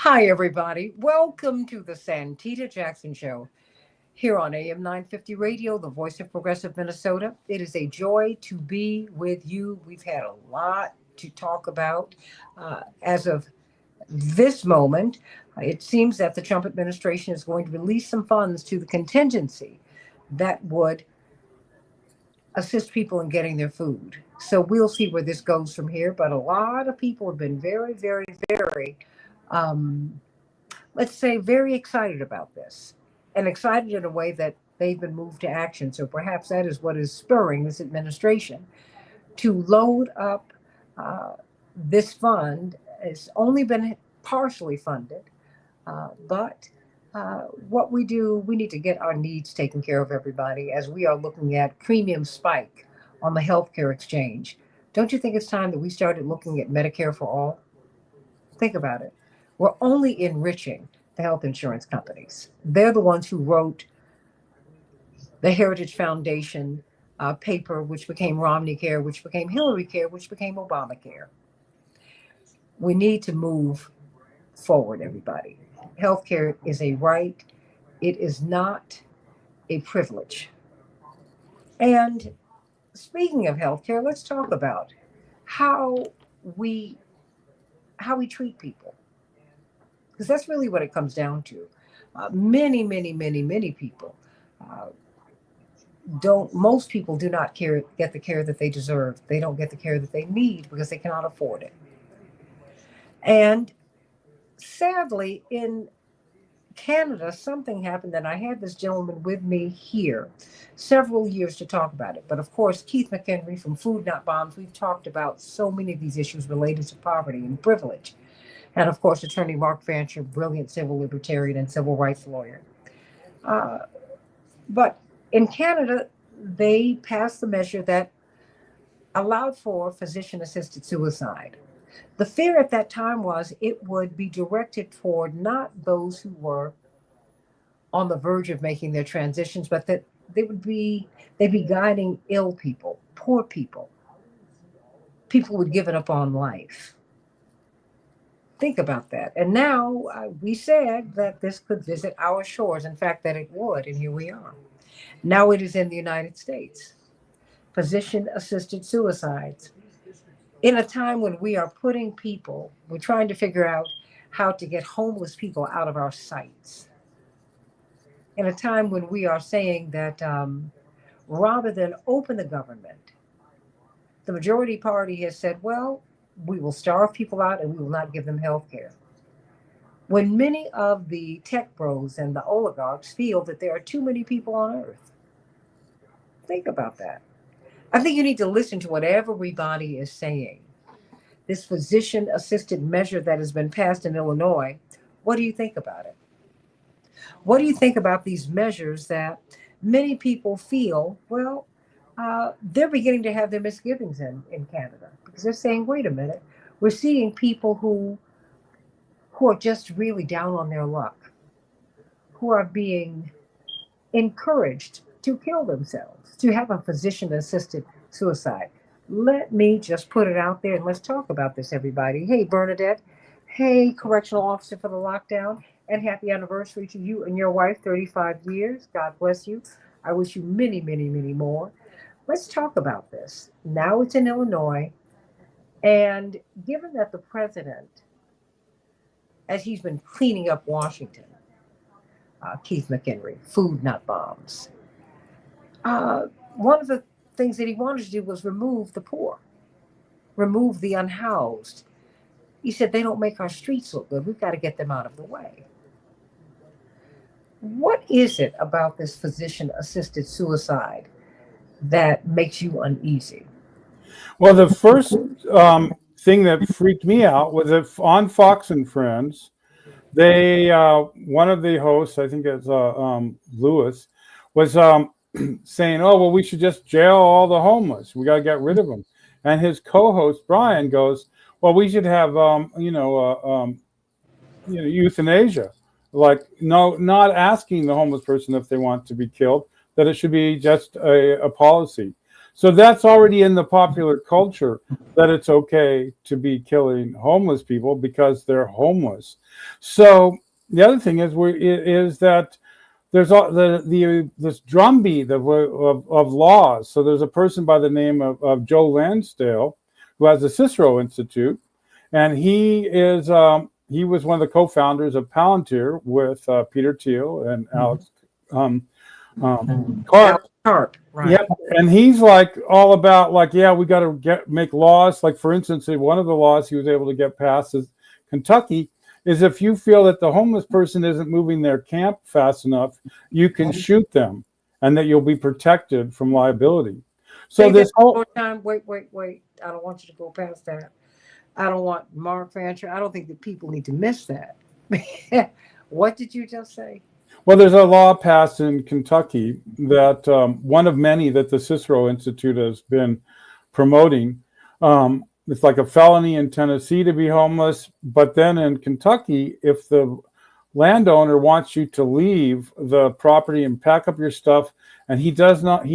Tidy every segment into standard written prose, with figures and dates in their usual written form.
Hi, everybody. Welcome to the Santita Jackson Show here on AM 950 Radio, the voice of progressive Minnesota. It is a joy to be with you. We've had a lot to talk about as of this moment. It seems that the Trump administration is going to release some funds to the contingency that would assist people in getting their food. So we'll see where this goes from here. But a lot of people have been very, very, very um, let's say, very excited about this and excited in a way that they've been moved to action. So perhaps that is what is spurring this administration to load up this fund. It's only been partially funded, but what we do, we need to get our needs taken care of, everybody, as we are looking at premium spike on the healthcare exchange. Don't you think it's time that we started looking at Medicare for all? Think about it. We're only enriching the health insurance companies. They're the ones who wrote the Heritage Foundation paper, which became Romney Care, which became Hillary Care, which became Obamacare. We need to move forward, everybody. Healthcare is a right, it is not a privilege. And speaking of healthcare, let's talk about how we how we treat people, because that's really what it comes down to. Many people uh, don't. Most people do not get the care that they deserve. They don't get the care that they need because they cannot afford it. And sadly, in Canada, something happened that I had this gentleman with me here several years to talk about it. But of course, Keith McHenry from Food Not Bombs, we've talked about so many of these issues related to poverty and privilege. And of course, attorney Mark Fancher, brilliant civil libertarian and civil rights lawyer. Uh, but in Canada, they passed the measure that allowed for physician assisted suicide. The fear at that time was it would be directed toward not those who were on the verge of making their transitions, but that they'd be guiding ill people, poor people, people who'd given up on life. Think about that. And now we said that this could visit our shores. In fact, that it would, and here we are. Now it is in the United States. Physician assisted suicides. In a time when we are putting people, we're trying to figure out how to get homeless people out of our sights. In a time when we are saying that rather than open the government, the majority party has said, well, we will starve people out and we will not give them health care. When many of the tech bros and the oligarchs feel that there are too many people on earth. Think about that. I think you need to listen to what everybody is saying. This physician assisted measure that has been passed in Illinois, what do you think about it? What do you think about these measures that many people feel, well, they're beginning to have their misgivings in Canada because they're saying, wait a minute, we're seeing people who are just really down on their luck, who are being encouraged to kill themselves, to have a physician assisted suicide. Let me just put it out there and let's talk about this, everybody. Hey, Bernadette. Hey, correctional officer for the lockdown. And happy anniversary to you and your wife, 35 years. God bless you. I wish you many more. Let's talk about this. Now it's in Illinois. And given that the president, as he's been cleaning up Washington, Keith McHenry, Food Not Bombs, one of the things that he wanted to do was remove the poor, remove the unhoused. He said, they don't make our streets look good. We've got to get them out of the way. What is it about this physician assisted suicide that makes you uneasy? Well, the first thing that freaked me out was if on Fox and Friends, they one of the hosts, I think it's Lewis, was saying, "Oh, well, we should just jail all the homeless. We got to get rid of them." And his co-host Brian goes, "Well, we should have euthanasia, like no, not asking the homeless person if they want to be killed. That it should be just a policy." So that's already in the popular culture that it's okay to be killing homeless people because they're homeless. So the other thing is that there's all this drumbeat of laws. So there's a person by the name of Joe Lansdale who has the Cicero Institute, and he was one of the co-founders of Palantir with Peter Thiel and Alex Karp. Sharp, right? Yep, and he's like all about like, yeah, we got to make laws. Like for instance, one of the laws he was able to get passed is Kentucky is if you feel that the homeless person isn't moving their camp fast enough, you can shoot them, and that you'll be protected from liability. So Say this that one whole more time. Wait. I don't want you to go past that. I don't want Mark Fancher. I don't think that people need to miss that. What did you just say? well, there's a law passed in Kentucky that one of many that the Cicero Institute has been promoting. It's like a felony in Tennessee to be homeless, but then in Kentucky, if the landowner wants you to leave the property and pack up your stuff, and he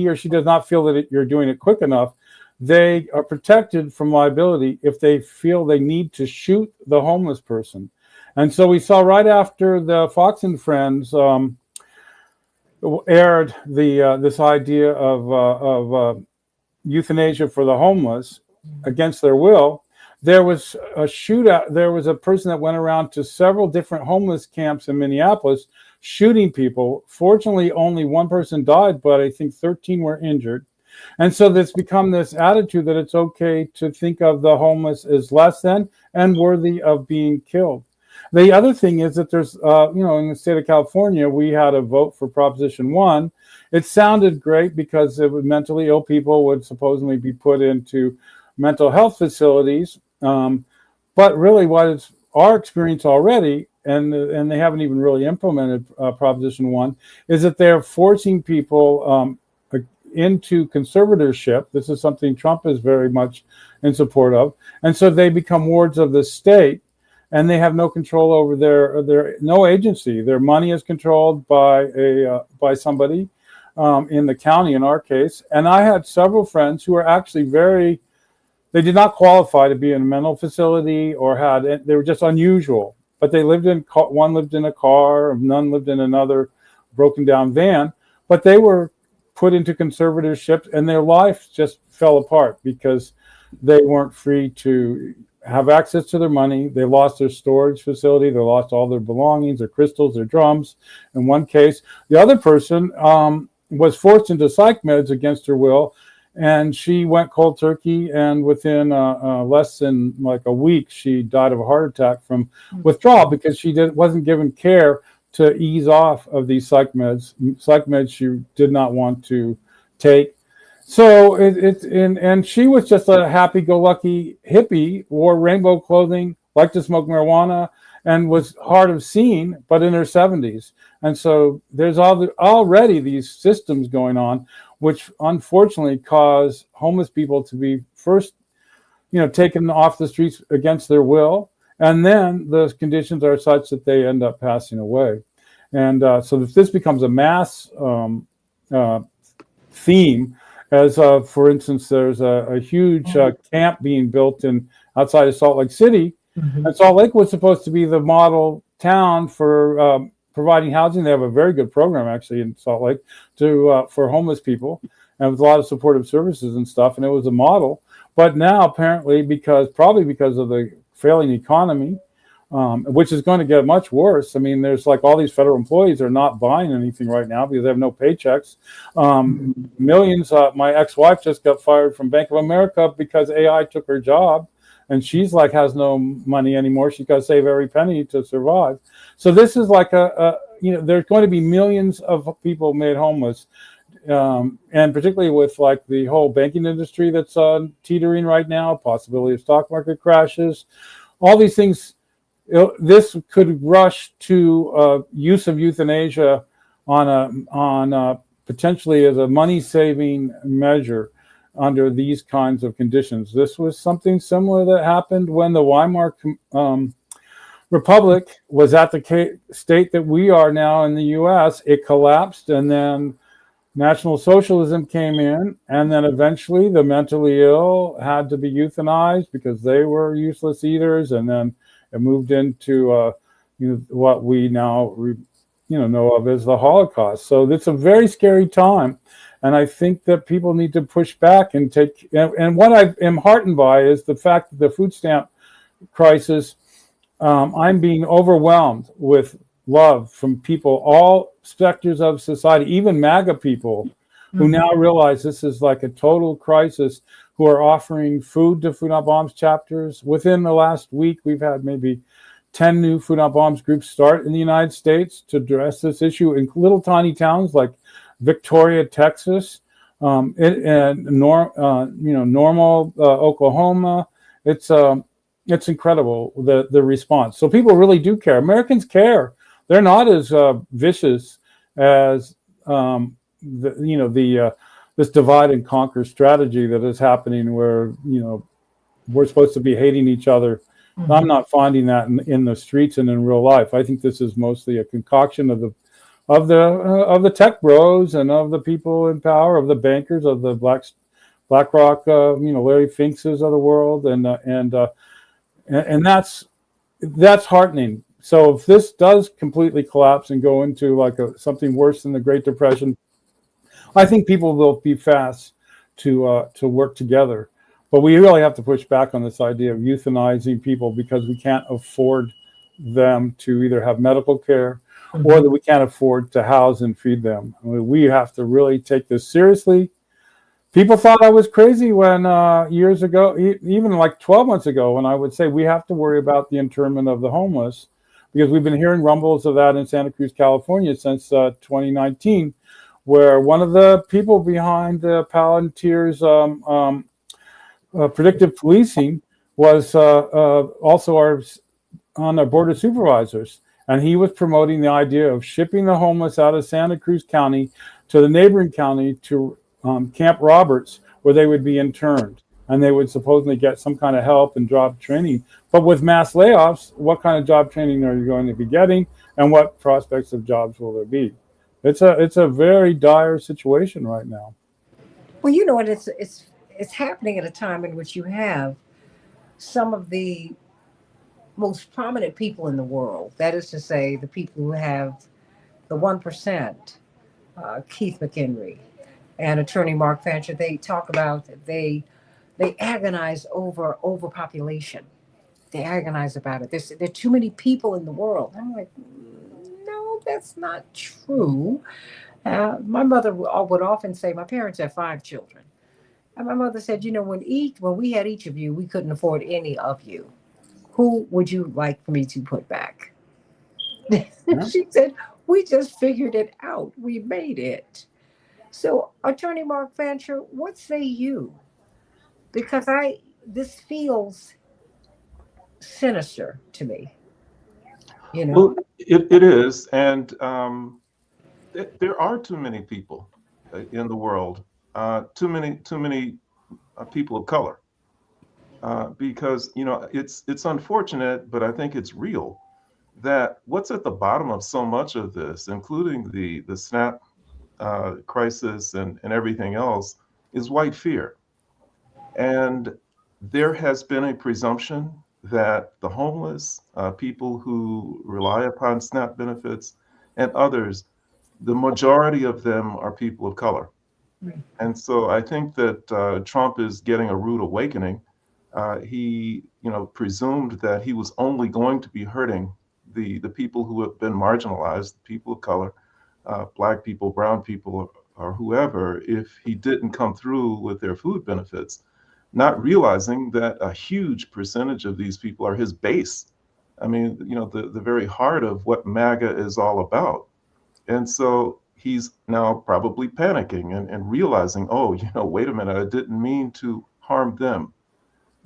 or she does not feel that you're doing it quick enough, they are protected from liability if they feel they need to shoot the homeless person. And so we saw right after the Fox and Friends aired this idea of euthanasia for the homeless against their will, there was a shootout. There was a person that went around to several different homeless camps in Minneapolis shooting people. Fortunately, only one person died, but I think 13 were injured. And so there's become this attitude that it's okay to think of the homeless as less than and worthy of being killed. The other thing is that there's, in the state of California, we had a vote for Proposition 1. It sounded great because mentally ill people would supposedly be put into mental health facilities. But really what is our experience already, and they haven't even really implemented Proposition 1, is that they're forcing people into conservatorship. This is something Trump is very much in support of. And so they become wards of the state, and they have no control over their no agency. Their money is controlled by somebody in the county, in our case. And I had several friends who were actually they did not qualify to be in a mental facility they were just unusual. But one lived in a car, none lived in another broken down van, but they were put into conservatorship, and their life just fell apart because they weren't free to have access to their money. They lost their storage facility. They lost all their belongings, their crystals, their drums. In one case, the other person was forced into psych meds against her will, and she went cold turkey. And within less than like a week, she died of a heart attack from withdrawal because she wasn't given care to ease off of these psych meds she did not want to take. So and she was just a happy-go-lucky hippie, wore rainbow clothing, liked to smoke marijuana, and was hard of seeing, but in her 70s. And so there's already these systems going on, which unfortunately cause homeless people to be first, taken off the streets against their will, and then the conditions are such that they end up passing away. And so if this becomes a mass theme, as for instance, there's a huge camp being built outside of Salt Lake City. Mm-hmm. And Salt Lake was supposed to be the model town for providing housing. They have a very good program actually in Salt Lake for homeless people, and with a lot of supportive services and stuff. And it was a model. But now apparently, probably because of the failing economy, which is going to get much worse. I mean, there's like all these federal employees are not buying anything right now because they have no paychecks. Millions. My ex-wife just got fired from Bank of America because AI took her job, and she's like has no money anymore. She's got to save every penny to survive. So this is like there's going to be millions of people made homeless. And particularly with like the whole banking industry that's teetering right now, possibility of stock market crashes, all these things. This could rush to use of euthanasia on potentially as a money-saving measure under these kinds of conditions. This was something similar that happened when the Weimar Republic was at the state that we are now in the U.S. It collapsed, and then National Socialism came in, and then eventually the mentally ill had to be euthanized because they were useless eaters, and then it moved into what we now know of as the Holocaust. So it's a very scary time, and I think that people need to push back and take. And what I am heartened by is the fact that the food stamp crisis, I'm being overwhelmed with love from people, all sectors of society, even MAGA people, who Mhm. now realize this is like a total crisis, who are offering food to Food Not Bombs chapters. Within the last week, we've had maybe 10 new Food Not Bombs groups start in the United States to address this issue in little tiny towns like Victoria, Texas, and Normal, Oklahoma. It's it's incredible, the response. So people really do care. Americans care. They're not as vicious as this divide and conquer strategy that is happening, where we're supposed to be hating each other. I'm Mhm. not finding that in the streets and in real life. I think this is mostly a concoction of the tech bros and of the people in power, of the bankers, of the BlackRock, Larry Finkses of the world, and that's heartening. So if this does completely collapse and go into like something worse than the Great Depression, I think people will be fast to work together. But we really have to push back on this idea of euthanizing people, because we can't afford them to either have medical care, or Mhm. that we can't afford to house and feed them. I mean, we have to really take this seriously. People thought I was crazy when years ago, even like 12 months ago, when I would say we have to worry about the internment of the homeless, because we've been hearing rumbles of that in Santa Cruz, California since 2019, where one of the people behind Palantir's predictive policing was also on our board of supervisors. And he was promoting the idea of shipping the homeless out of Santa Cruz County to the neighboring county, to Camp Roberts, where they would be interned. And they would supposedly get some kind of help and job training. But with mass layoffs, what kind of job training are you going to be getting? And what prospects of jobs will there be? It's a very dire situation right now. Well, you know what? It's happening at a time in which you have some of the most prominent people in the world. That is to say, the people who have the 1%, Keith McHenry and attorney Mark Fancher. They talk about they agonize over overpopulation. They agonize about it. There are too many people in the world. I'm like, no, that's not true. My mother would often say, my parents have 5 children. And my mother said, when we had each of you, we couldn't afford any of you. Who would you like for me to put back? Yeah. She said, we just figured it out. We made it. So, Attorney Mark Fancher, what say you? Because this feels sinister to me, you know? Well, it is, and there are too many people in the world, too many people of color, because it's unfortunate, but I think it's real that what's at the bottom of so much of this, including the SNAP crisis and everything else, is white fear. And there has been a presumption that the homeless, people who rely upon SNAP benefits, and others, the majority of them are people of color. And so I think that Trump is getting a rude awakening. He, presumed that he was only going to be hurting the people who have been marginalized, the people of color, black people, brown people, or whoever, if he didn't come through with their food benefits, not realizing that a huge percentage of these people are his base. I mean, the very heart of what MAGA is all about. And so he's now probably panicking and realizing, oh, wait a minute, I didn't mean to harm them.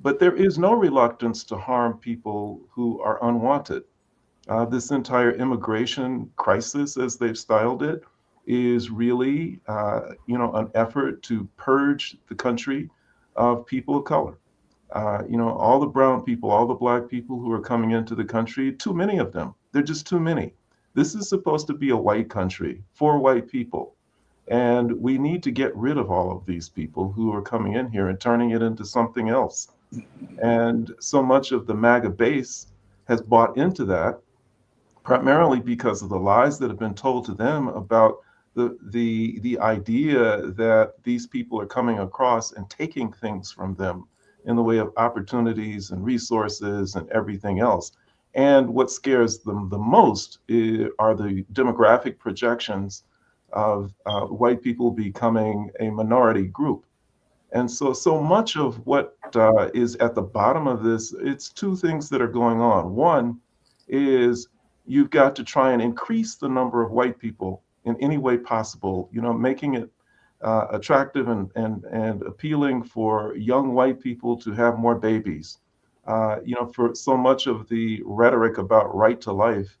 But there is no reluctance to harm people who are unwanted. This entire immigration crisis, as they've styled it, is really, an effort to purge the country of people of color. All the brown people, all the black people who are coming into the country, too many of them. They're just too many. This is supposed to be a white country for white people. And we need to get rid of all of these people who are coming in here and turning it into something else. And so much of the MAGA base has bought into that, primarily because of the lies that have been told to them about the idea that these people are coming across and taking things from them in the way of opportunities and resources and everything else. And what scares them the most are the demographic projections of white people becoming a minority group. And so much of what is at the bottom of this, it's two things that are going on. One is you've got to try and increase the number of white people in any way possible, making it attractive and appealing for young white people to have more babies. For so much of the rhetoric about right to life,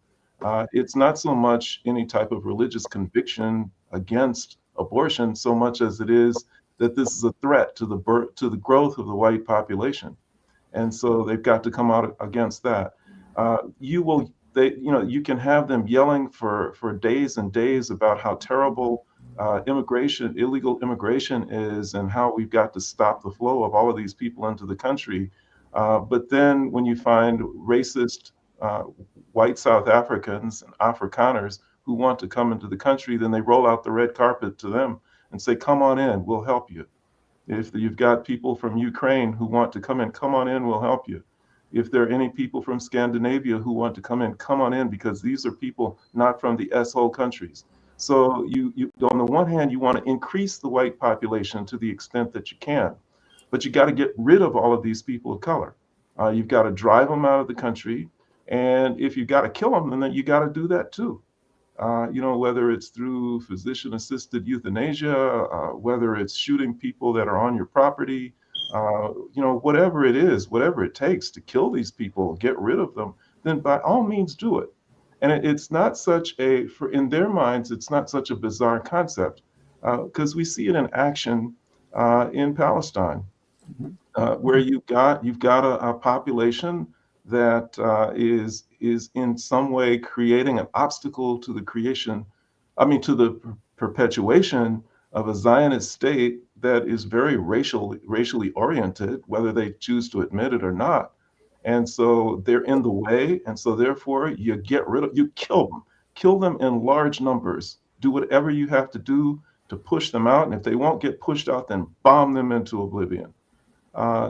it's not so much any type of religious conviction against abortion so much as it is that this is a threat to the growth of the white population, and so they've got to come out against that. You can have them yelling for days and days about how terrible illegal immigration is, and how we've got to stop the flow of all of these people into the country. But then when you find racist white South Africans and Afrikaners who want to come into the country, then they roll out the red carpet to them and say, come on in, we'll help you. If you've got people from Ukraine who want to come in, come on in, we'll help you. If there are any people from Scandinavia who want to come in, come on in, because these are people not from the S-hole countries. So you on the one hand, you want to increase the white population to the extent that you can, but you got to get rid of all of these people of color. You've got to drive them out of the country. And if you got to kill them, then you got to do that too. Whether it's through physician-assisted euthanasia, whether it's shooting people that are on your property, whatever it is, whatever it takes to kill these people, get rid of them, then by all means do it. And it's not in their minds, it's not such a bizarre concept, because we see it in action in Palestine, where you've got a population that is in some way creating an obstacle to the perpetuation of a Zionist state that is very racially oriented, whether they choose to admit it or not. And so they're in the way, and so therefore you kill them in large numbers, do whatever you have to do to push them out, and if they won't get pushed out, then bomb them into oblivion.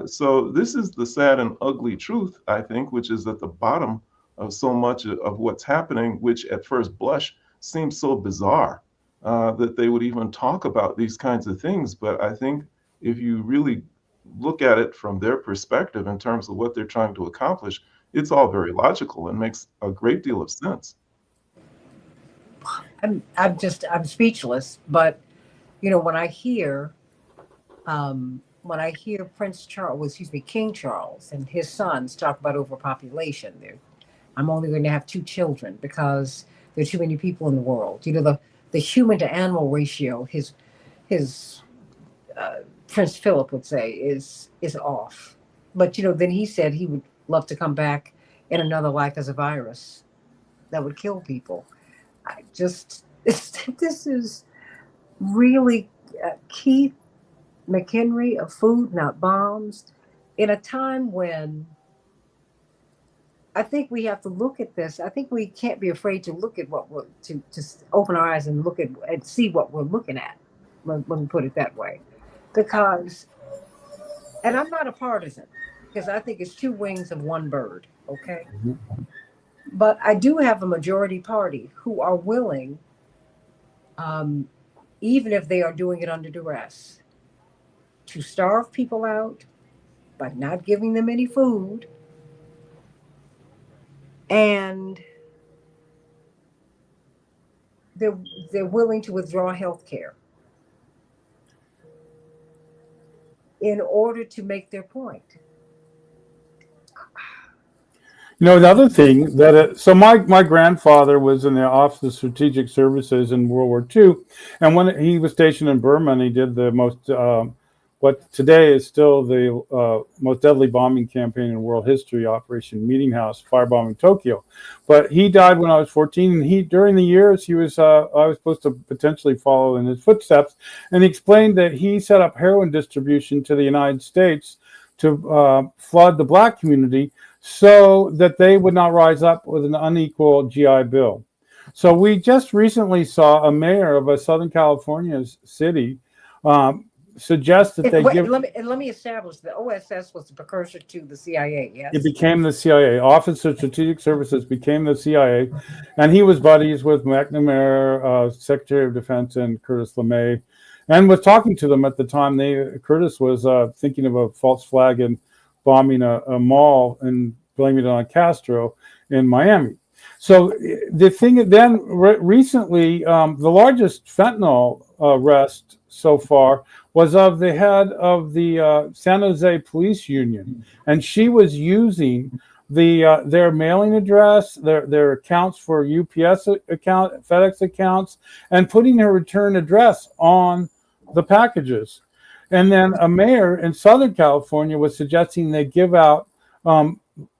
So this is the sad and ugly truth, I think, which is at the bottom of so much of what's happening, which at first blush seems so bizarre that they would even talk about these kinds of things. But I think if you really look at it from their perspective in terms of what they're trying to accomplish, it's all very logical and makes a great deal of sense. I'm speechless. But when I hear King Charles and his sons talk about overpopulation, I'm only going to have 2 children because there are too many people in the world. The human to animal ratio, his Prince Philip would say is off. But then he said he would love to come back in another life as a virus that would kill people. This is really Keith McHenry of Food Not Bombs, in a time when I think we have to look at this. I think we can't be afraid to look at to open our eyes and look at and see what we're looking at. Let me put it that way, because, and I'm not a partisan, because I think it's 2 wings of one bird. Okay, but I do have a majority party who are willing, even if they are doing it under duress, to starve people out by not giving them any food, and they're willing to withdraw health care in order to make their point. The other thing so my grandfather was in the Office of Strategic Services in World War II, and when he was stationed in Burma, and he did the most what today is still the most deadly bombing campaign in world history, Operation Meeting House, firebombing Tokyo. But he died when I was 14, and during the years I was supposed to potentially follow in his footsteps. And he explained that he set up heroin distribution to the United States to flood the black community so that they would not rise up with an unequal GI Bill. So we just recently saw a mayor of a Southern California city suggest that let me establish the OSS was the precursor to the CIA. Yes, it became the CIA. Office of Strategic Services became the CIA, and he was buddies with McNamara, Secretary of Defense, and Curtis LeMay, and was talking to them at the time. Curtis was thinking of a false flag and bombing a mall and blaming it on Castro in Miami. So the thing then recently, the largest fentanyl arrest so far was of the head of the San Jose Police Union, and she was using their mailing address, their accounts for UPS account, FedEx accounts, and putting her return address on the packages. And then a mayor in Southern California was suggesting they give out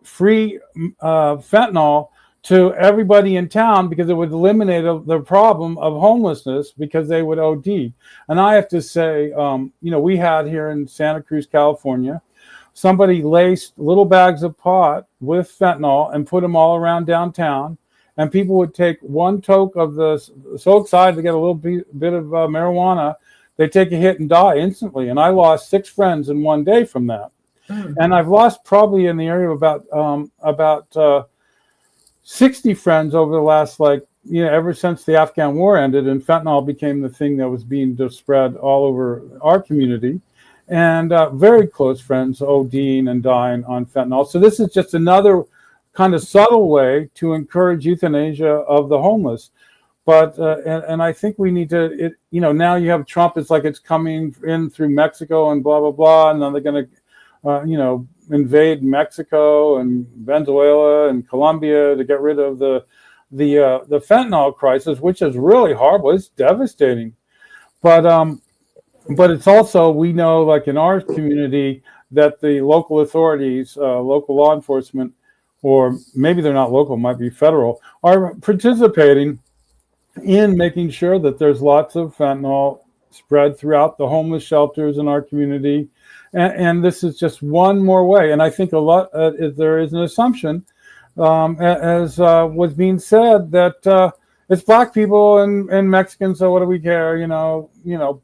free fentanyl to everybody in town because it would eliminate the problem of homelessness because they would OD. And I have to say, we had here in Santa Cruz, California, somebody laced little bags of pot with fentanyl and put them all around downtown. And people would take one toke of so excited to get a little bit of marijuana, they take a hit and die instantly. And I lost 6 friends in one day from that. And I've lost probably in the area of about 60 friends over the last, ever since the Afghan war ended and fentanyl became the thing that was being spread all over our community. And very close friends ODing and dying on fentanyl. So this is just another kind of subtle way to encourage euthanasia of the homeless. But and I think we need to, now you have Trump, it's like it's coming in through Mexico and blah, blah, blah. And then they're going to, invade Mexico and Venezuela and Colombia to get rid of the fentanyl crisis, which is really horrible. It's devastating. But it's also, we know, like in our community, that the local authorities, local law enforcement, or maybe they're not local, might be federal, are participating in making sure that there's lots of fentanyl spread throughout the homeless shelters in our community. And this is just one more way. And I think a lot, there is an assumption, as was being said, that it's black people and Mexicans, so what do we care,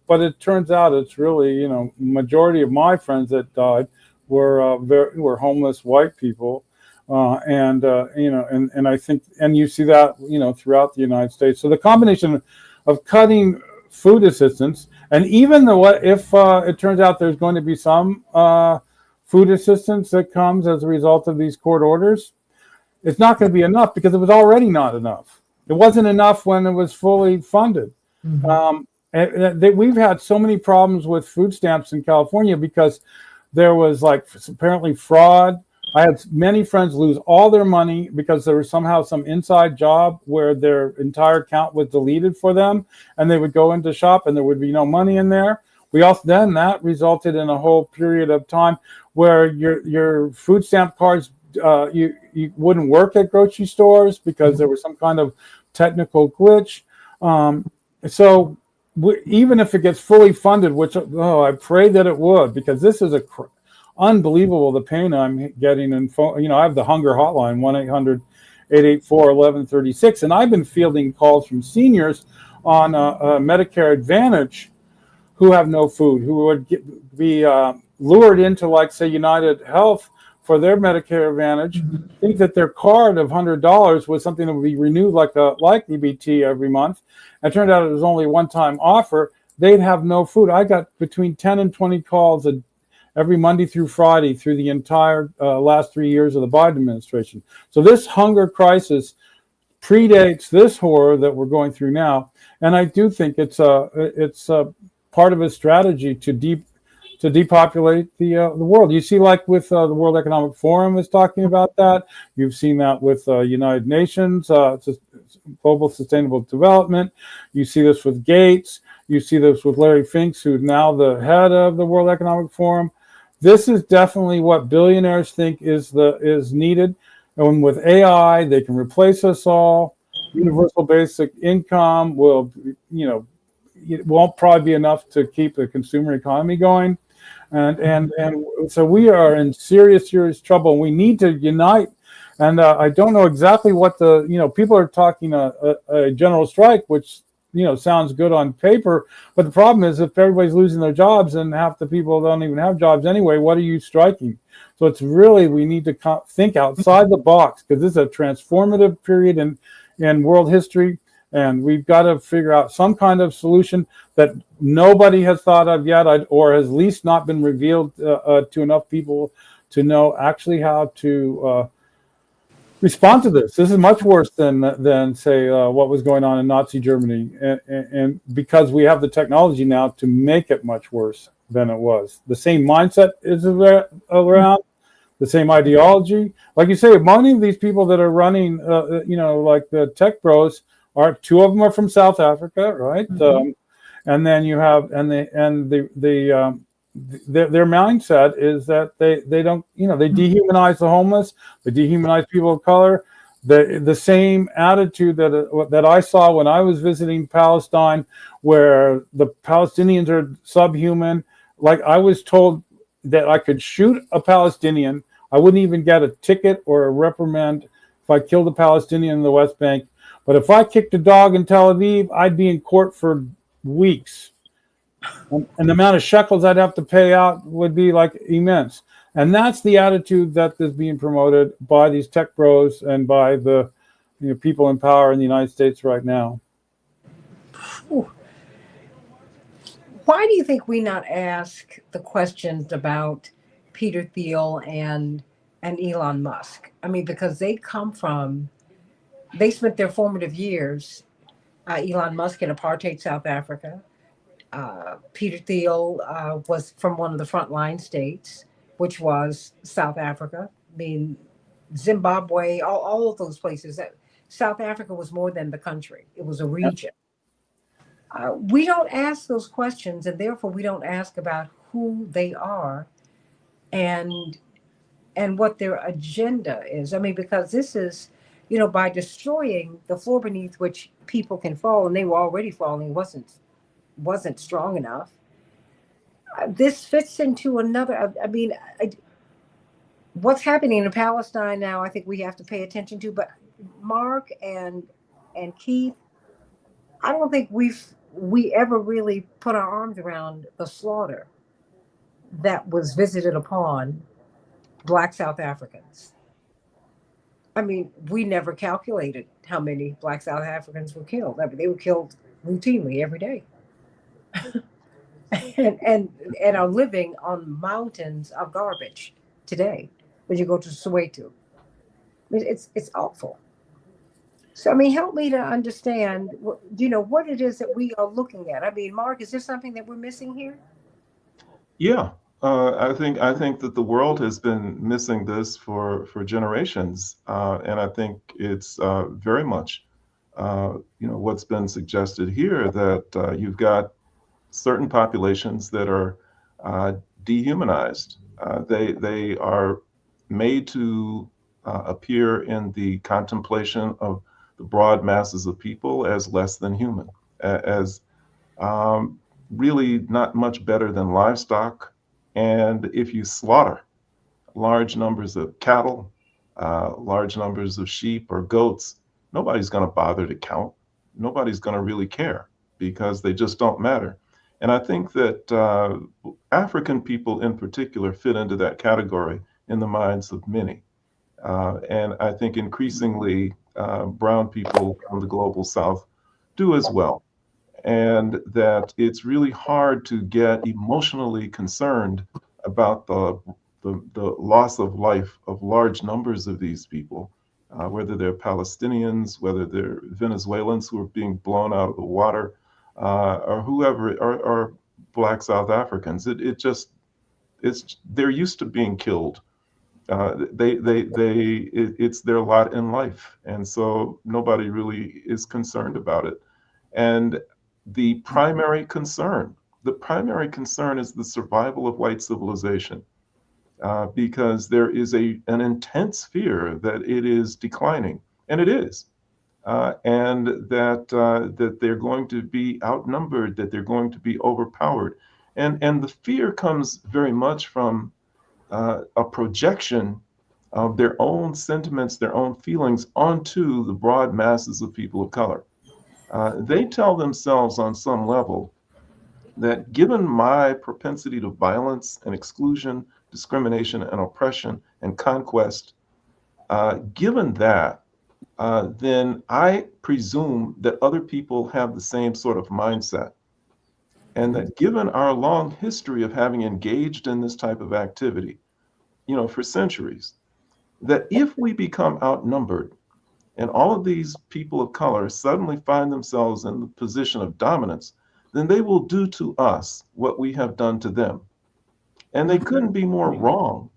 but it turns out it's really, majority of my friends that died were homeless white people. And I think, and you see that, throughout the United States. So the combination of cutting food assistance, and even if it turns out there's going to be some food assistance that comes as a result of these court orders, it's not going to be enough because it was already not enough. It wasn't enough when it was fully funded. Mm-hmm. We've had so many problems with food stamps in California because there was apparently fraud. I had many friends lose all their money because there was somehow some inside job where their entire account was deleted for them, and they would go into shop and there would be no money in there. Then that resulted in a whole period of time where your food stamp cards, you wouldn't work at grocery stores because there was some kind of technical glitch. So even if it gets fully funded, which I pray that it would, because this is unbelievable, the pain I'm getting. And I have the hunger hotline, 1-800-884-1136, and I've been fielding calls from seniors on Medicare Advantage who have no food, who would be lured into, say, United Health for their Medicare Advantage, think that their card of $100 was something that would be renewed like EBT every month. And it turned out it was only a one-time offer. They'd have no food. I got between 10 and 20 calls every Monday through Friday through the entire last 3 years of the Biden administration. So this hunger crisis predates this horror that we're going through now, and I do think it's part of a strategy to depopulate the world. You see, with the World Economic Forum is talking about that. You've seen that with United Nations, Global Sustainable Development. You see this with Gates. You see this with Larry Finks, who's now the head of the World Economic Forum. This is definitely what billionaires think is needed. And with AI, they can replace us all. Universal basic income will, it won't probably be enough to keep the consumer economy going. And so we are in serious trouble. We need to unite. And I don't know exactly what people are talking a general strike, which sounds good on paper, but the problem is if everybody's losing their jobs and half the people don't even have jobs anyway, what are you striking? So it's really, we need to think outside the box, because this is a transformative period in world history, and we've got to figure out some kind of solution that nobody has thought of yet, or has at least not been revealed to enough people to know actually how to respond to this. This is much worse than say what was going on in Nazi Germany, and because we have the technology now to make it much worse than it was. The same mindset is around, the same ideology. Like you say, many of these people that are running, like the tech bros, two of them are from South Africa, right? Mm-hmm. And then you have their mindset is that they don't, they dehumanize the homeless, they dehumanize people of color. The same attitude that I saw when I was visiting Palestine, where the Palestinians are subhuman. Like, I was told that I could shoot a Palestinian, I wouldn't even get a ticket or a reprimand if I killed a Palestinian in the West Bank. But if I kicked a dog in Tel Aviv, I'd be in court for weeks. And the amount of shekels I'd have to pay out would be like immense. And that's the attitude that is being promoted by these tech bros and by the people in power in the United States right now. Ooh. Why do you think we not ask the questions about Peter Thiel and Elon Musk? I mean, because they spent their formative years, Elon Musk in apartheid South Africa. Peter Thiel was from one of the frontline states, which was South Africa. I mean, Zimbabwe, all of those places. South Africa was more than the country; it was a region. We don't ask those questions, and therefore we don't ask about who they are and what their agenda is. I mean, because this is, by destroying the floor beneath which people can fall, and they were already falling, wasn't strong enough. This fits into another. I mean, what's happening in Palestine now, I think we have to pay attention to. But Mark and Keith, I don't think we ever really put our arms around the slaughter that was visited upon Black South Africans. I mean, we never calculated how many Black South Africans were killed. I mean, they were killed routinely every day. and are living on mountains of garbage today when you go to Soweto. I mean, it's awful. So, I mean, help me to understand, what it is that we are looking at. I mean, Mark, is there something that we're missing here? Yeah, I think that the world has been missing this for generations, and I think it's very much, what's been suggested here, that you've got certain populations that are dehumanized. They are made to appear in the contemplation of the broad masses of people as less than human, as really not much better than livestock. And if you slaughter large numbers of cattle, large numbers of sheep or goats, nobody's going to bother to count. Nobody's going to really care, because they just don't matter. And I think that African people in particular fit into that category in the minds of many. And I think increasingly brown people from the global south do as well. And that it's really hard to get emotionally concerned about the loss of life of large numbers of these people, whether they're Palestinians, whether they're Venezuelans who are being blown out of the water, or whoever, or Black South Africans. They're used to being killed. It's their lot in life, and so nobody really is concerned about it. And the primary concern. The primary concern is the survival of white civilization, because there is an intense fear that it is declining, and it is, and that they're going to be outnumbered, that they're going to be overpowered, and the fear comes very much from a projection of their own sentiments, their own feelings onto the broad masses of people of color. They tell themselves on some level that given my propensity to violence and exclusion, discrimination and oppression and conquest, given that, then I presume that other people have the same sort of mindset. And that given our long history of having engaged in this type of activity, for centuries, that if we become outnumbered and all of these people of color suddenly find themselves in the position of dominance, then they will do to us what we have done to them. And they couldn't be more wrong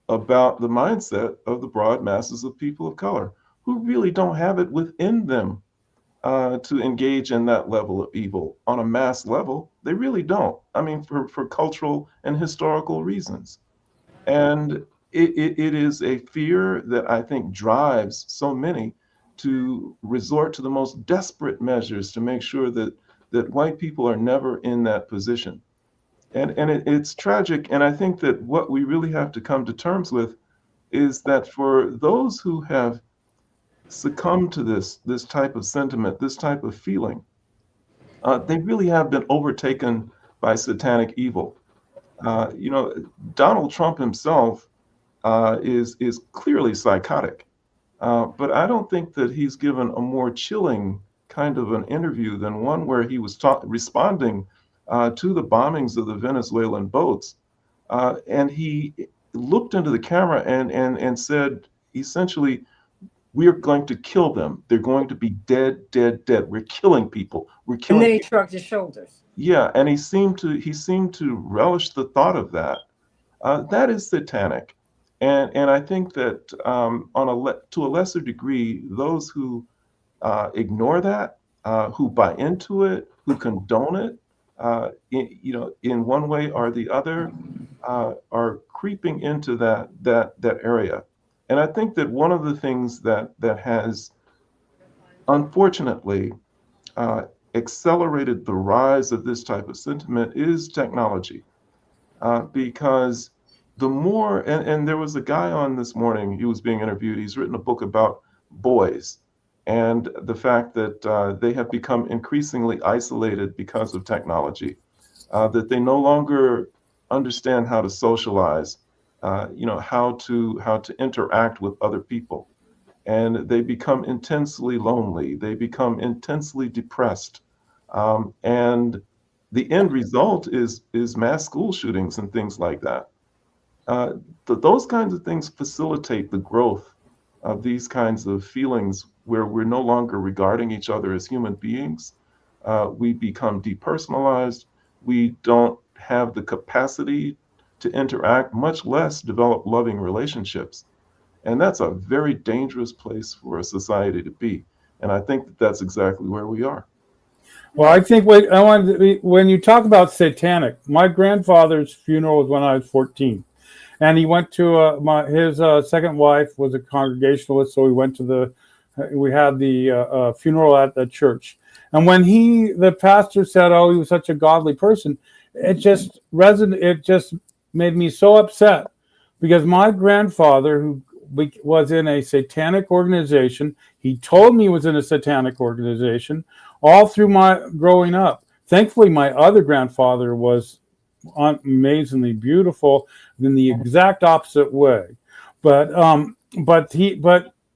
about the mindset of the broad masses of people of color who really don't have it within them to engage in that level of evil on a mass level. They really don't. I mean, for cultural and historical reasons. And it is a fear that I think drives so many to resort to the most desperate measures to make sure that white people are never in that position. And it's tragic. And I think that what we really have to come to terms with is that for those who have succumbed to this type of sentiment, this type of feeling, they really have been overtaken by satanic evil. Donald Trump himself is clearly psychotic, but I don't think that he's given a more chilling kind of an interview than one where he was responding to the bombings of the Venezuelan boats, and he looked into the camera and said, essentially, we are going to kill them. They're going to be dead, dead, dead. We're killing people. We're killing. And then he shrugged his shoulders. Yeah, and he seemed to relish the thought of that. That is satanic, and I think that to a lesser degree, those who ignore that, who buy into it, who condone it, in one way or the other, are creeping into that area. And I think that one of the things that has unfortunately accelerated the rise of this type of sentiment is technology, because the more, and there was a guy on this morning, he was being interviewed, he's written a book about boys and the fact that they have become increasingly isolated because of technology, that they no longer understand how to socialize, how to interact with other people. And they become intensely lonely. They become intensely depressed. And the end result is mass school shootings and things like that. Those kinds of things facilitate the growth of these kinds of feelings where we're no longer regarding each other as human beings. We become depersonalized. We don't have the capacity to interact, much less develop loving relationships. And that's a very dangerous place for a society to be. And I think that that's exactly where we are. Well, I think when you talk about satanic, my grandfather's funeral was when I was 14. And he went to his second wife was a Congregationalist, so we had the funeral at the church. And when the pastor said, "Oh, he was such a godly person," it just made me so upset, because my grandfather, who was in a satanic organization, he told me he was in a satanic organization all through my growing up. Thankfully, my other grandfather was amazingly beautiful in the exact opposite way, but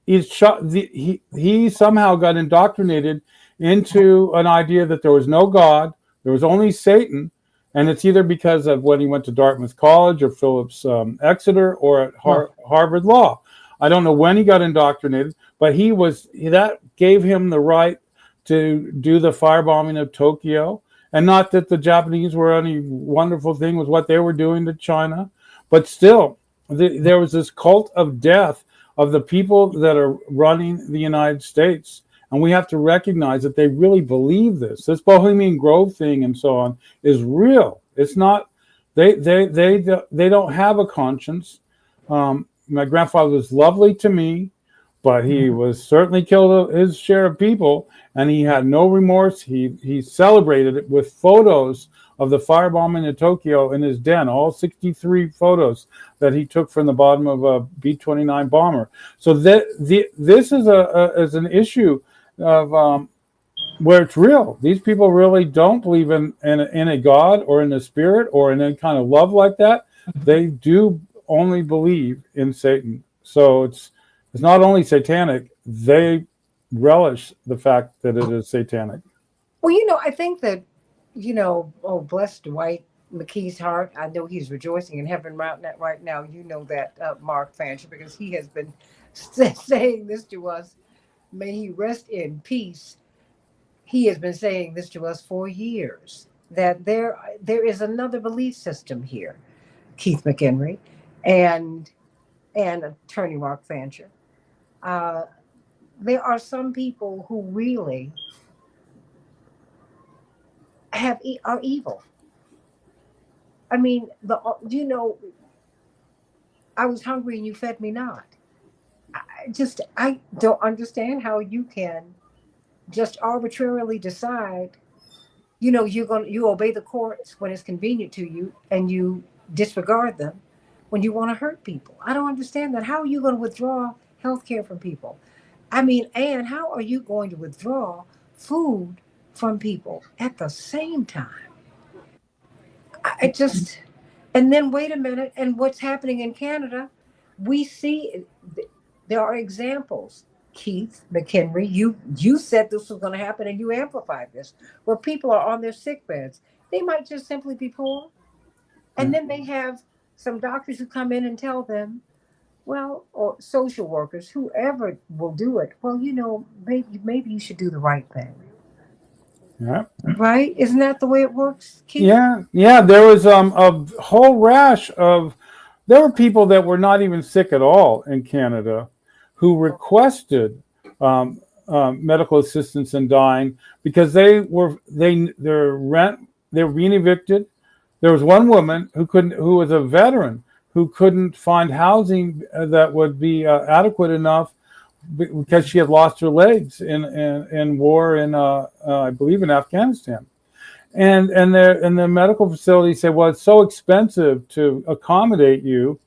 he somehow got indoctrinated into an idea that there was no God, there was only Satan, and it's either because of when he went to Dartmouth College or Phillips Exeter or at Harvard Law. I don't know when he got indoctrinated, but that gave him the right to do the firebombing of Tokyo. And not that the Japanese were any wonderful thing with what they were doing to China, but still, there was this cult of death of the people that are running the United States. And we have to recognize that they really believe this. This Bohemian Grove thing and so on is real. It's not, they don't have a conscience. My grandfather was lovely to me, but he was certainly killed his share of people, and he had no remorse. He celebrated it with photos of the firebombing in Tokyo in his den, all 63 photos that he took from the bottom of a B-29 bomber. So this is an issue of where it's real. These people really don't believe in a God or in a spirit or in any kind of love like that. They do only believe in Satan. So it's not only satanic, they relish the fact that it is satanic. Well, I think that, oh, bless Dwight McKee's heart. I know he's rejoicing in heaven right now. You know that, Mark Fancher, because he has been saying this to us. May he rest in peace. He has been saying this to us for years, that there is another belief system here, Keith McHenry and attorney Mark Fancher. There are some people who really are evil. I mean, I was hungry and you fed me not. I don't understand how you can just arbitrarily decide, you obey the courts when it's convenient to you and you disregard them when you want to hurt people. I don't understand that. How are you going to withdraw health care from people? I mean, and how are you going to withdraw food from people at the same time? And then wait a minute, and what's happening in Canada, we see there are examples. Keith McHenry, you said this was going to happen and you amplified this, where people are on their sick beds. They might just simply be poor. And then they have some doctors who come in and tell them, well, or social workers, whoever will do it, well, maybe you should do the right thing. Yeah. Right? Isn't that the way it works, Keith? Yeah. There was a whole rash of, there were people that were not even sick at all in Canada who requested medical assistance in dying because they were being evicted. There was one woman who was a veteran who couldn't find housing that would be adequate enough because she had lost her legs in war in I believe in Afghanistan, and the medical facility said, well, it's so expensive to accommodate you,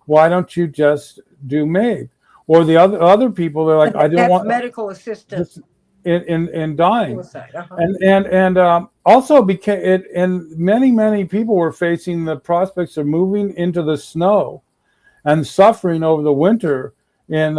why don't you just do MAID? Or the other people, they're like, I don't want medical assistance in dying. Suicide. Uh-huh. And also many people were facing the prospects of moving into the snow and suffering over the winter. In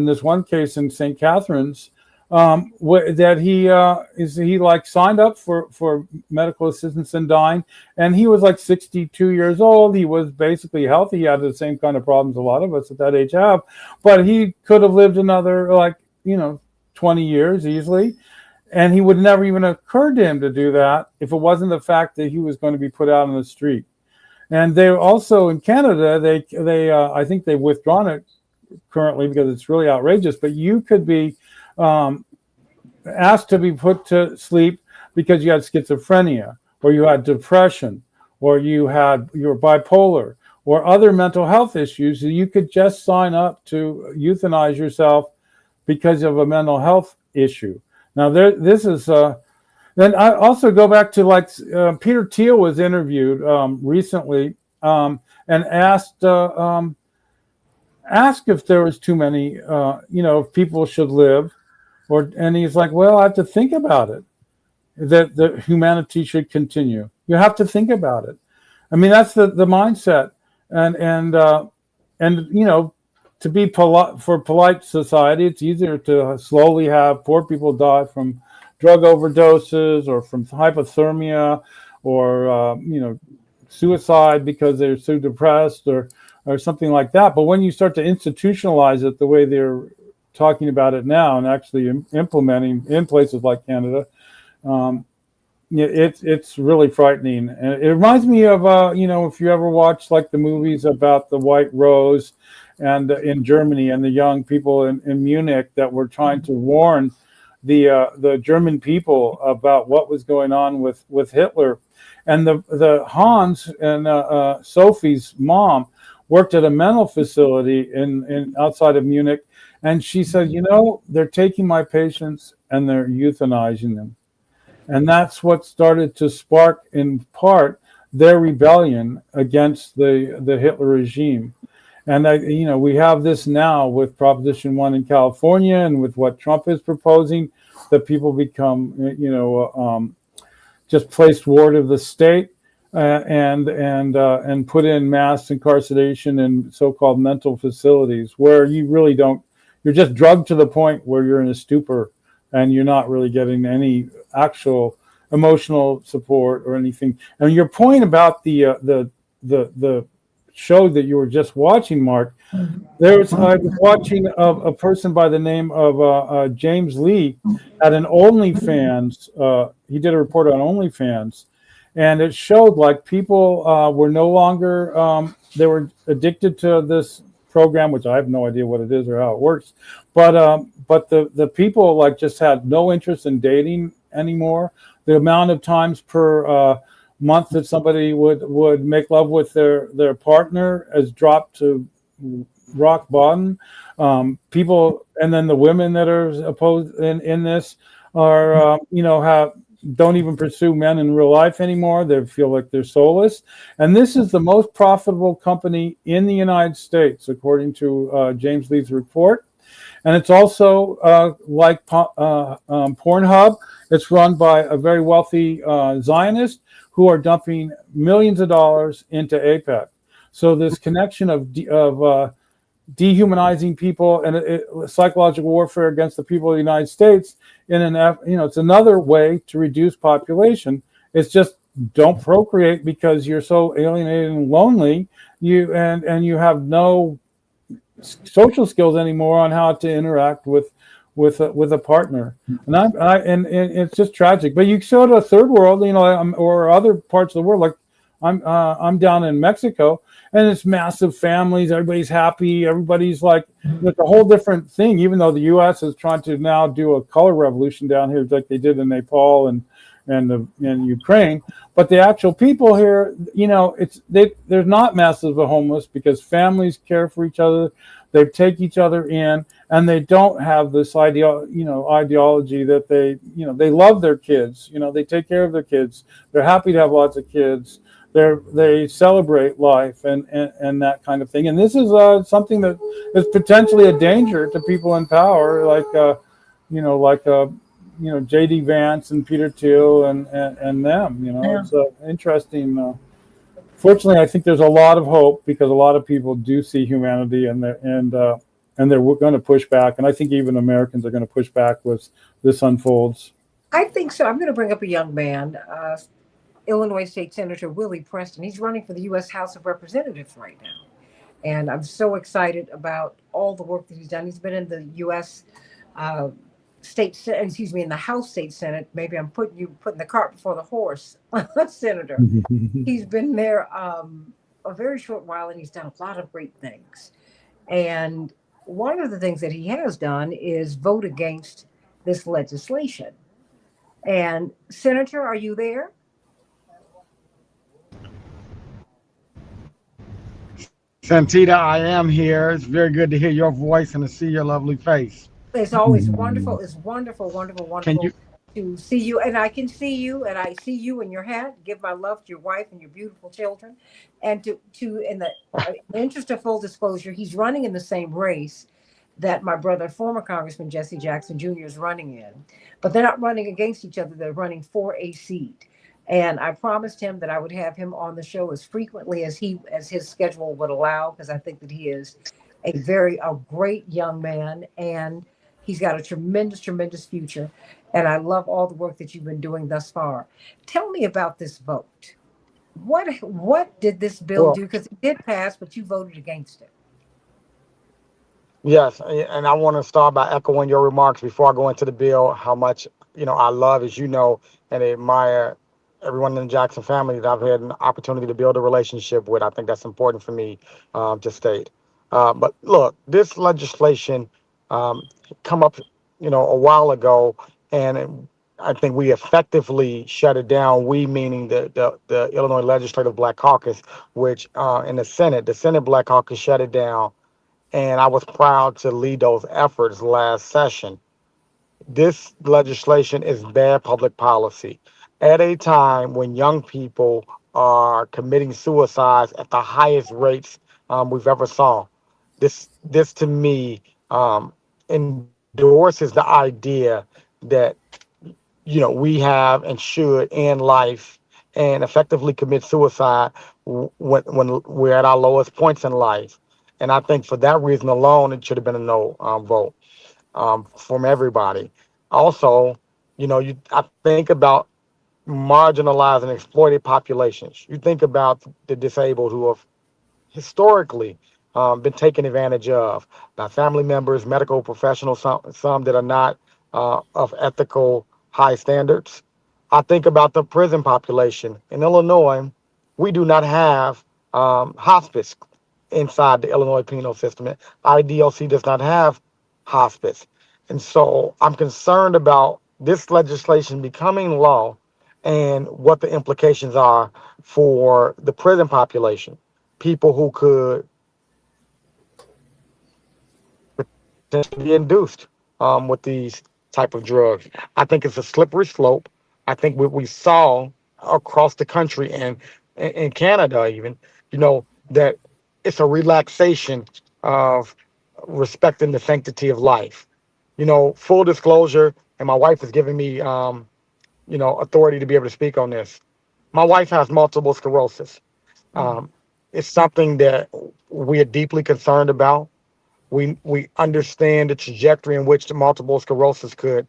this one case in St. Catharines, that he like signed up for medical assistance in dying, and he was like 62 years old. He was basically healthy. He had the same kind of problems a lot of us at that age have, but he could have lived another 20 years easily, and he would never even occur to him to do that if it wasn't the fact that he was going to be put out on the street. And they also in Canada, they I think they've withdrawn it currently because it's really outrageous, but you could be asked to be put to sleep because you had schizophrenia or you had depression or you were bipolar or other mental health issues. You could just sign up to euthanize yourself because of a mental health issue. Now this is then I also go back to Peter Thiel was interviewed recently and asked if there was too many, if people should live, and he's like, well, I have to think about it, that humanity should continue. You have to think about it. I mean, that's the mindset, and to be polite for polite society, it's easier to slowly have poor people die from drug overdoses or from hypothermia or suicide because they're so depressed or something like that. But when you start to institutionalize it the way they're talking about it now and actually implementing in places like Canada, it's really frightening. And it reminds me of, if you ever watch like the movies about the White Rose and in Germany and the young people in Munich that were trying to warn the German people about what was going on with Hitler. And the Hans and Sophie's mom worked at a mental facility in outside of Munich, and she said, they're taking my patients and they're euthanizing them. And that's what started to spark, in part, their rebellion against the Hitler regime. And we have this now with Proposition 1 in California, and with what Trump is proposing, that people become, just placed ward of the state, and put in mass incarceration in so-called mental facilities where you really don't. You're just drugged to the point where you're in a stupor, and you're not really getting any actual emotional support or anything. And your point about the show that you were just watching, Mark, I was watching a person by the name of James Lee at an OnlyFans. He did a report on OnlyFans, and it showed like people were no longer they were addicted to this program, which I have no idea what it is or how it works, but the people like just had no interest in dating anymore. The amount of times per month that somebody would make love with their partner has dropped to rock bottom. People, and then the women that are opposed in this are don't even pursue men in real life anymore. They feel like they're soulless. And this is the most profitable company in the United States, according to James Lee's report. And it's also like Pornhub. It's run by a very wealthy Zionist who are dumping millions of dollars into AIPAC. So this connection of dehumanizing people and psychological warfare against the people of the United States it's another way to reduce population. It's just don't procreate because you're so alienated and lonely. You have no social skills anymore on how to interact with a partner, and it's just tragic. But you go to a third world, or other parts of the world, like I'm down in Mexico, and it's massive families. Everybody's happy. Everybody's like, it's a whole different thing. Even though the U.S. is trying to now do a color revolution down here, like they did in Nepal and Ukraine, but the actual people here, there's not massive homeless because families care for each other. They take each other in, and they don't have this ideology that they love their kids. They take care of their kids. They're happy to have lots of kids. They celebrate life and that kind of thing. And this is something that is potentially a danger to people in power, like J.D. Vance and Peter Thiel and them. Yeah. It's interesting. Fortunately, I think there's a lot of hope because a lot of people do see humanity, and they're going to push back. And I think even Americans are going to push back as this unfolds. I think so. I'm going to bring up a young man, Illinois State Senator Willie Preston. He's running for the U.S. House of Representatives right now. And I'm so excited about all the work that he's done. He's been in the U.S. In the House State Senate. Maybe I'm putting the cart before the horse, Senator. He's been there a very short while, and he's done a lot of great things. And one of the things that he has done is vote against this legislation. And Senator, are you there? Santita, I am here. It's very good to hear your voice and to see your lovely face. It's always wonderful. It's wonderful to see you. And I can see you, and I see you in your hat. Give my love to your wife and your beautiful children. And in the interest of full disclosure, he's running in the same race that my brother, former Congressman Jesse Jackson Jr. is running in. But they're not running against each other. They're running for a seat. And I promised him that I would have him on the show as frequently as his schedule would allow, because I think that he is a great young man, and he's got a tremendous future. And I love all the work that you've been doing thus far. Tell me about this vote. What did this bill do? Because it did pass, but you voted against it. Yes, and I want to start by echoing your remarks before I go into the bill, how much, I love, as you know, and admire everyone in the Jackson family that I've had an opportunity to build a relationship with. I think that's important for me to state. But look, this legislation come up a while ago, and I think we effectively shut it down. We meaning the Illinois Legislative Black Caucus, which in the Senate Black Caucus shut it down, and I was proud to lead those efforts last session. This legislation is bad public policy at a time when young people are committing suicides at the highest rates we've ever saw. This to me endorses the idea that we have and should end life and effectively commit suicide when we're at our lowest points in life. And I think for that reason alone, it should have been a no vote from everybody. Also, I think about marginalized and exploited populations. You think about the disabled who have historically been taken advantage of by family members, medical professionals, some that are not of ethical high standards. I think about the prison population. In Illinois, we do not have hospice inside the Illinois penal system. IDLC does not have hospice. And so I'm concerned about this legislation becoming law and what the implications are for the prison population, people who could potentially be induced with these type of drugs. I think it's a slippery slope. I think what we saw across the country and in Canada even, that it's a relaxation of respecting the sanctity of life. Full disclosure, and my wife is giving me authority to be able to speak on this. My wife has multiple sclerosis. Um, it's something that we are deeply concerned about. We understand the trajectory in which the multiple sclerosis could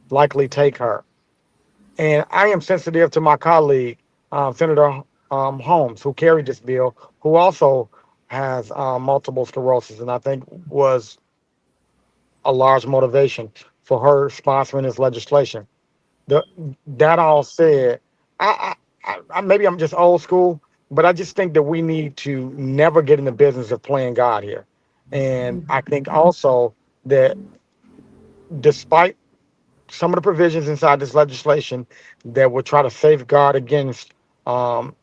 likely take her. And I am sensitive to my colleague, Senator Holmes, who carried this bill, who also has multiple sclerosis, and I think was a large motivation for her sponsoring this legislation. The, that all said, maybe I'm just old school, but I just think that we need to never get in the business of playing God here. And I think also that despite some of the provisions inside this legislation that would try to safeguard against um,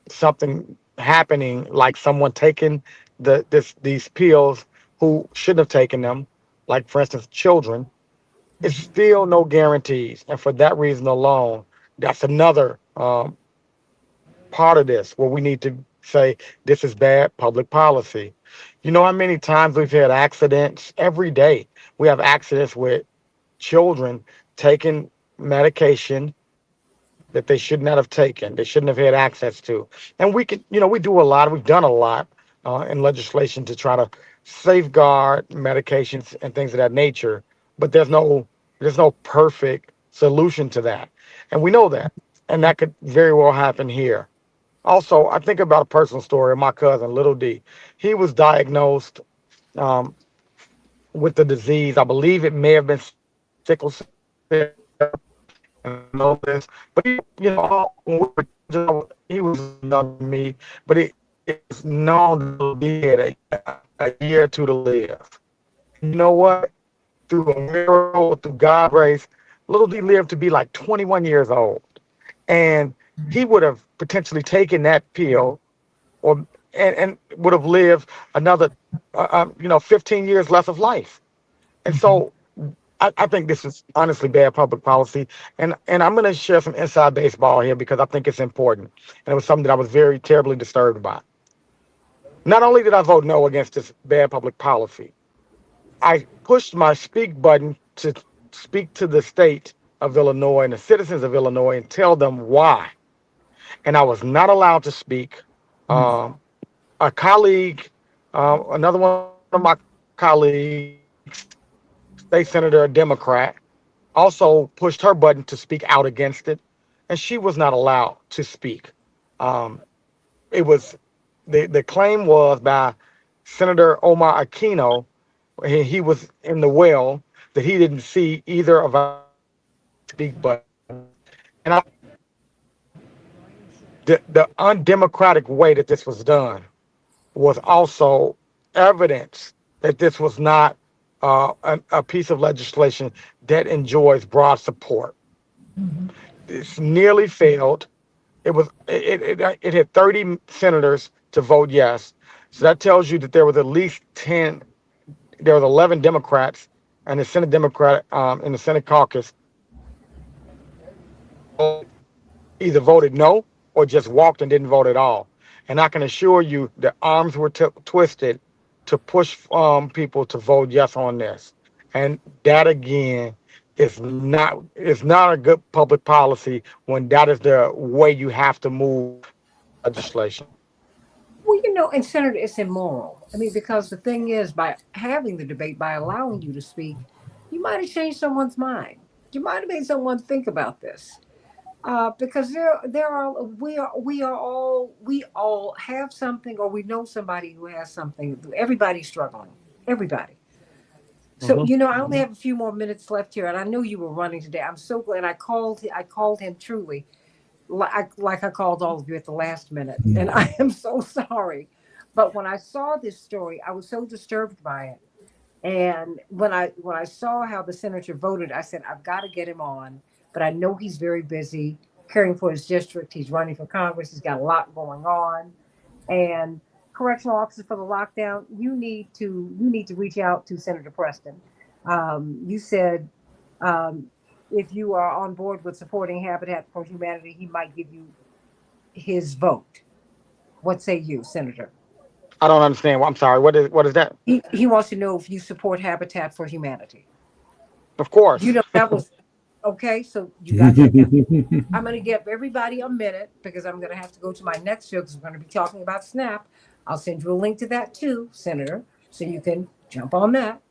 something happening, like someone taking these pills who shouldn't have taken them, like for instance, children, it's still no guarantees. And for that reason alone, that's another part of this where we need to say this is bad public policy. You know how many times we've had accidents every day? We have accidents with children taking medication that they should not have taken, they shouldn't have had access to. And we can, we do a lot, we've done a lot in legislation to try to safeguard medications and things of that nature. But there's no perfect solution to that. And we know that. And that could very well happen here. Also, I think about a personal story of my cousin, Little D. He was diagnosed um, with the disease. I believe it may have been sickle cell. I know this, but when he was younger than me, but it's known that he had a year or two to live. You know what? Through a miracle, through God's grace, Little D lived to be like 21 years old, and he would have potentially taken that pill, or and would have lived another, 15 years less of life. And so I think this is honestly bad public policy. And I'm going to share some inside baseball here because I think it's important. And it was something that I was very terribly disturbed by. Not only did I vote no against this bad public policy, I pushed my speak button to speak to the state of Illinois and the citizens of Illinois and tell them why. And I was not allowed to speak. Um, a colleague, another one of my colleagues, state senator, a Democrat, also pushed her button to speak out against it, and she was not allowed to speak. Um, it was the claim was by Senator Omar Aquino. He was in the well that he didn't see either of our speak buttons, and the undemocratic way that this was done was also evidence that this was not a piece of legislation that enjoys broad support. Mhm. It's nearly failed. It had 30 senators to vote yes. So that tells you that there was at least 10. There was 11 Democrats and the Senate Democrat in the Senate caucus either voted no or just walked and didn't vote at all. And I can assure you the arms were twisted to push people to vote yes on this. And that again is not a good public policy when that is the way you have to move legislation. Well, and Senator, it's immoral. I mean, because the thing is, by having the debate, by allowing you to speak, you might have changed someone's mind. You might have made someone think about this. Because there are we all have something, or we know somebody who has something. Everybody's struggling. Everybody. So Hmm. I only have a few more minutes left here, and I know you were running today. I'm so glad I called him truly, like I called all of you at the last minute, and I am so sorry. But when I saw this story, I was so disturbed by it. And when I saw how the senator voted, I said, I've got to get him on. But I know he's very busy caring for his district. He's running for Congress. He's got a lot going on. And correctional officer for the lockdown, you need to reach out to Senator Preston. You said, um, if you are on board with supporting Habitat for Humanity, he might give you his vote. What say you, Senator? I don't understand. I'm sorry. What is that? He wants to know if you support Habitat for Humanity. Of course. That was okay. So you got that down. I'm going to give everybody a minute because I'm going to have to go to my next show because we're going to be talking about SNAP. I'll send you a link to that too, Senator, so you can jump on that.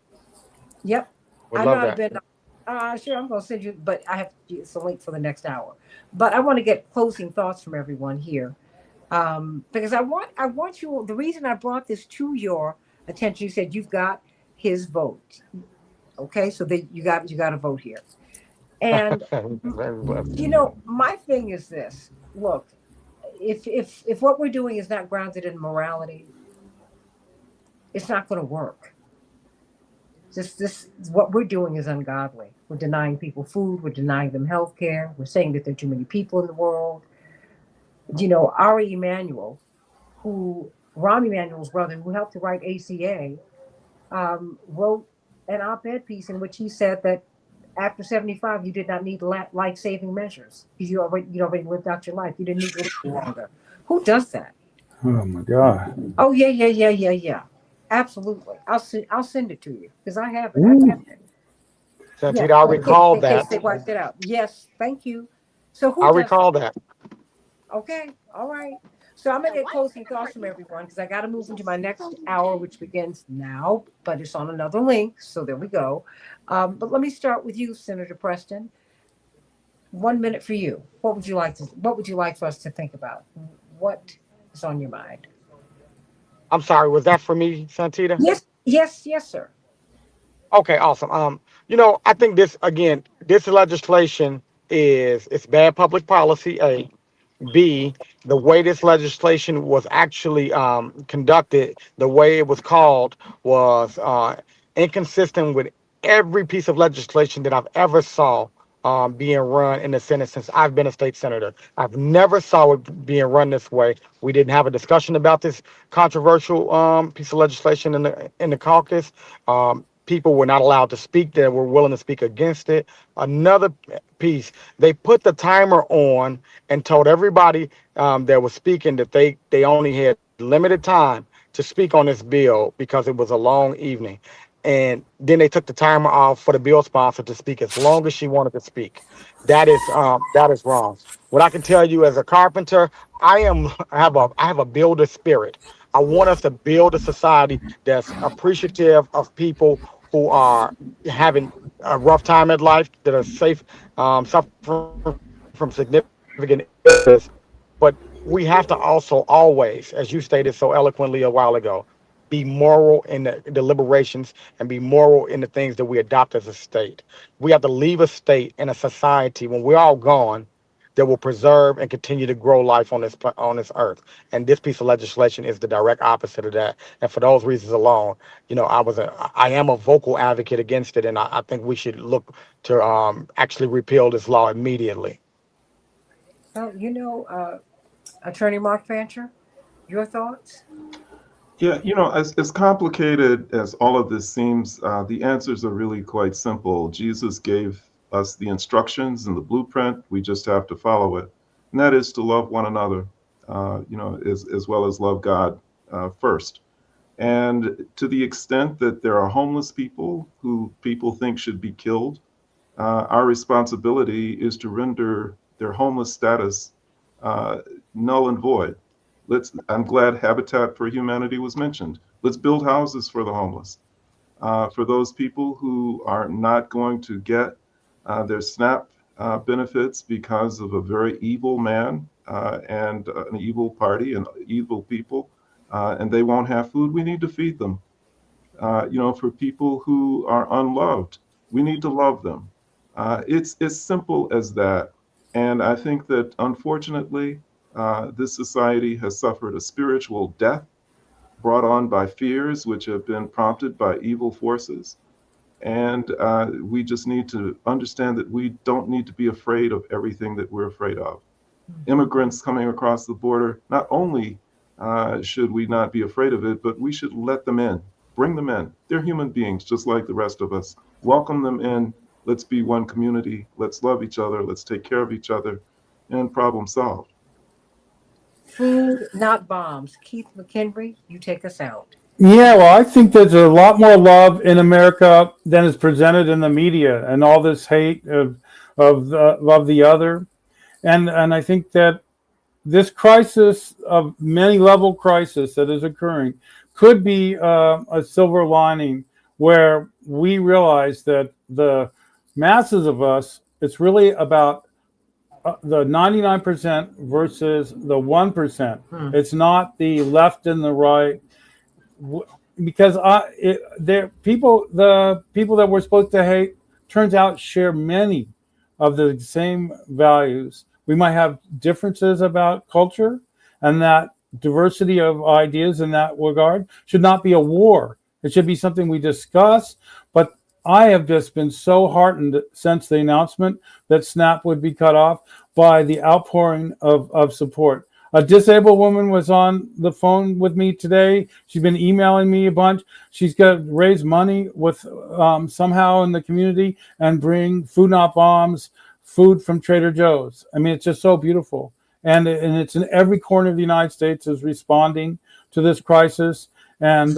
Yep. Would I know love I've that. been, sure, I'm going to send you, but I have it's a link for the next hour. But I want to get closing thoughts from everyone here, because I want you. The reason I brought this to your attention, you said you've got his vote. Okay, so you got to vote here. And Very blessed. my thing is this. Look, if what we're doing is not grounded in morality, it's not going to work. Just this, what we're doing is ungodly. We're denying people food. We're denying them health care. We're saying that there are too many people in the world. Ari Emanuel, who Rahm Emanuel's brother, who helped to write ACA, wrote an op-ed piece in which he said that after 75, you did not need life-saving measures because you already lived out your life. You didn't need to live any longer. Who does that? Oh my God. Oh yeah, yeah, yeah, yeah, yeah. Absolutely. I'll send it to you because I have it. I Ooh. have it. Yeah. Santita, I In case, recall in case that. they wiped it out. Yes. Thank you. So I who does that? recall that. Okay. All right. So I'm gonna get closing thoughts from everyone because I got to move into my next hour, which begins now, but it's on another link. So there we go. But let me start with you, Senator Preston. 1 minute for you. What would you like for us to think about? What is on your mind? I'm sorry. Was that for me, Santita? Yes, yes, yes, sir. Okay, awesome. I think this legislation it's bad public policy. A, B, the way this legislation was actually conducted, the way it was called was inconsistent with every piece of legislation that I've ever saw being run in the Senate since I've been a state senator. I've never saw it being run this way. We didn't have a discussion about this controversial piece of legislation in the caucus. People were not allowed to speak that were willing to speak against it. Another piece, they put the timer on and told everybody that was speaking that they only had limited time to speak on this bill because it was a long evening. And then they took the timer off for the bill sponsor to speak as long as she wanted to speak. That is wrong. What I can tell you as a carpenter, I have a builder spirit. I want us to build a society that's appreciative of people who are having a rough time in life, that are safe, suffering from significant illness. But we have to also always, as you stated so eloquently a while ago, be moral in the deliberations and be moral in the things that we adopt as a state. We have to leave a state and a society when we're all gone that will preserve and continue to grow life on this earth. And this piece of legislation is the direct opposite of that. And for those reasons alone, I am a vocal advocate against it, and I think we should look to actually repeal this law immediately. So, Attorney Mark Fancher, your thoughts? Yeah, as complicated as all of this seems, the answers are really quite simple. Jesus gave us the instructions and the blueprint. We just have to follow it. And that is to love one another, as well as love God first. And to the extent that there are homeless people who people think should be killed, our responsibility is to render their homeless status null and void. I'm glad Habitat for Humanity was mentioned. Let's build houses for the homeless, for those people who are not going to get their SNAP benefits because of a very evil man and an evil party and evil people, and they won't have food. We need to feed them. For people who are unloved, we need to love them. It's as simple as that. And I think that unfortunately, this society has suffered a spiritual death brought on by fears which have been prompted by evil forces. And we just need to understand that we don't need to be afraid of everything that we're afraid of. Immigrants coming across the border, not only should we not be afraid of it, but we should let them in, bring them in. They're human beings just like the rest of us. Welcome them in. Let's be one community. Let's love each other. Let's take care of each other, and problem solved. Food, not bombs. Keith McHenry, you take us out. Yeah, well, I think there's a lot more love in America than is presented in the media, and all this hate of the other, and I think that this crisis of many level crisis that is occurring could be a silver lining where we realize that the masses of us, it's really about the 99% versus the 1%. It's not the left and the right, because the people that we're supposed to hate turns out share many of the same values. We might have differences about culture, and that diversity of ideas in that regard should not be a war. It should be something we discuss. But I have just been so heartened since the announcement that SNAP would be cut off by the outpouring of support. A disabled woman was on the phone with me today. She's been emailing me a bunch. She's got to raise money with somehow in the community and bring Food Not Bombs food from Trader Joe's. I mean, it's just so beautiful. And it's in every corner of the United States is responding to this crisis. And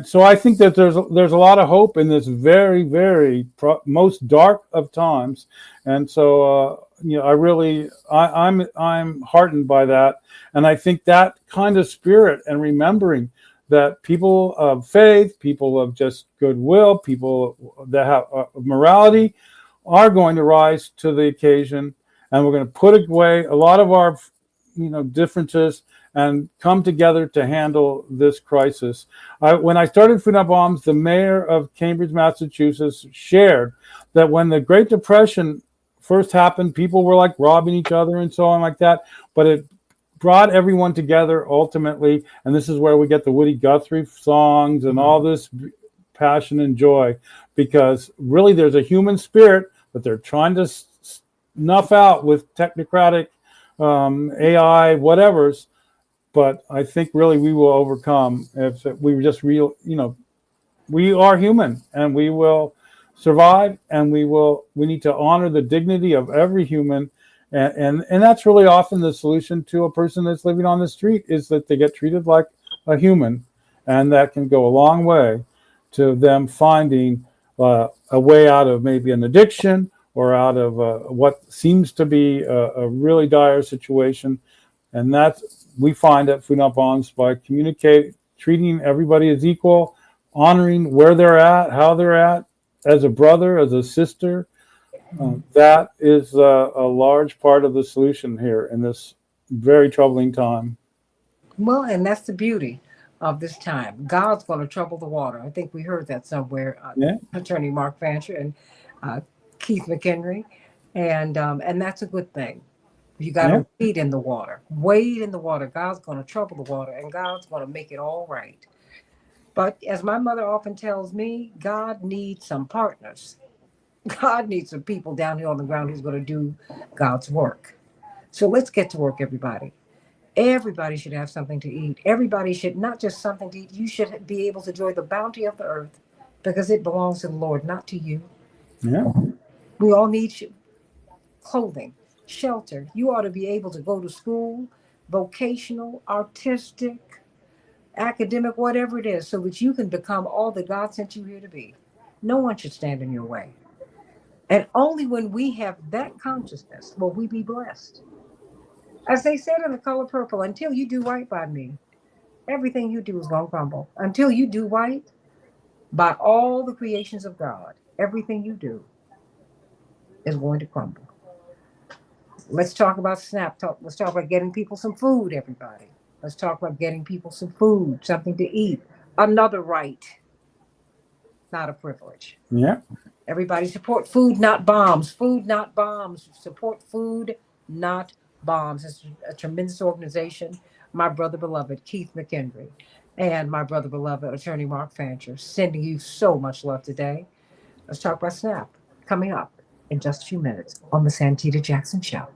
so I think that there's a lot of hope in this very, very most dark of times. And so, I'm heartened by that. And I think that kind of spirit and remembering that people of faith, people of just goodwill, people that have morality are going to rise to the occasion. And we're going to put away a lot of our, differences and come together to handle this crisis. When I started Food Not Bombs, the mayor of Cambridge, Massachusetts, shared that when the Great Depression first happened, people were like robbing each other and so on like that, but it brought everyone together ultimately, and this is where we get the Woody Guthrie songs and all this passion and joy, because really there's a human spirit that they're trying to snuff out with technocratic AI, whatever's. But I think really we will overcome if we just we are human and we will survive, and we need to honor the dignity of every human. And that's really often the solution to a person that's living on the street, is that they get treated like a human. And that can go a long way to them finding a way out of maybe an addiction or out of what seems to be a really dire situation. And that's, we find at Food Not Bombs, by treating everybody as equal, honoring where they're at, how they're at, as a brother, as a sister. That is a large part of the solution here in this very troubling time. Well, and that's the beauty of this time. God's going to trouble the water. I think we heard that somewhere. Attorney Mark Fancher and Keith McHenry, and that's a good thing. You got Yeah. to wade in the water. Wade in the water. God's going to trouble the water, and God's going to make it all right. But as my mother often tells me, God needs some partners. God needs some people down here on the ground who's going to do God's work. So let's get to work, everybody. Everybody should have something to eat. Everybody should not just something to eat. You should be able to enjoy the bounty of the earth because it belongs to the Lord, not to you. Yeah. We all need clothing, shelter. You ought to be able to go to school, vocational, artistic, academic, whatever it is, so that you can become all that God sent you here to be. No one should stand in your way. And only when we have that consciousness will we be blessed. As they said in The Color Purple, until you do right by me, everything you do is going to crumble. Until you do right by all the creations of God, everything you do is going to crumble. Let's talk about SNAP. Let's talk about getting people some food, everybody. Let's talk about getting people some food, something to eat. Another right, not a privilege. Yeah. Everybody support food, not bombs. Food, not bombs. Support food, not bombs. It's a tremendous organization. My brother beloved, Keith McHenry, and my brother beloved, attorney Mark Fancher, sending you so much love today. Let's talk about SNAP coming up in just a few minutes on the Santita Jackson Show.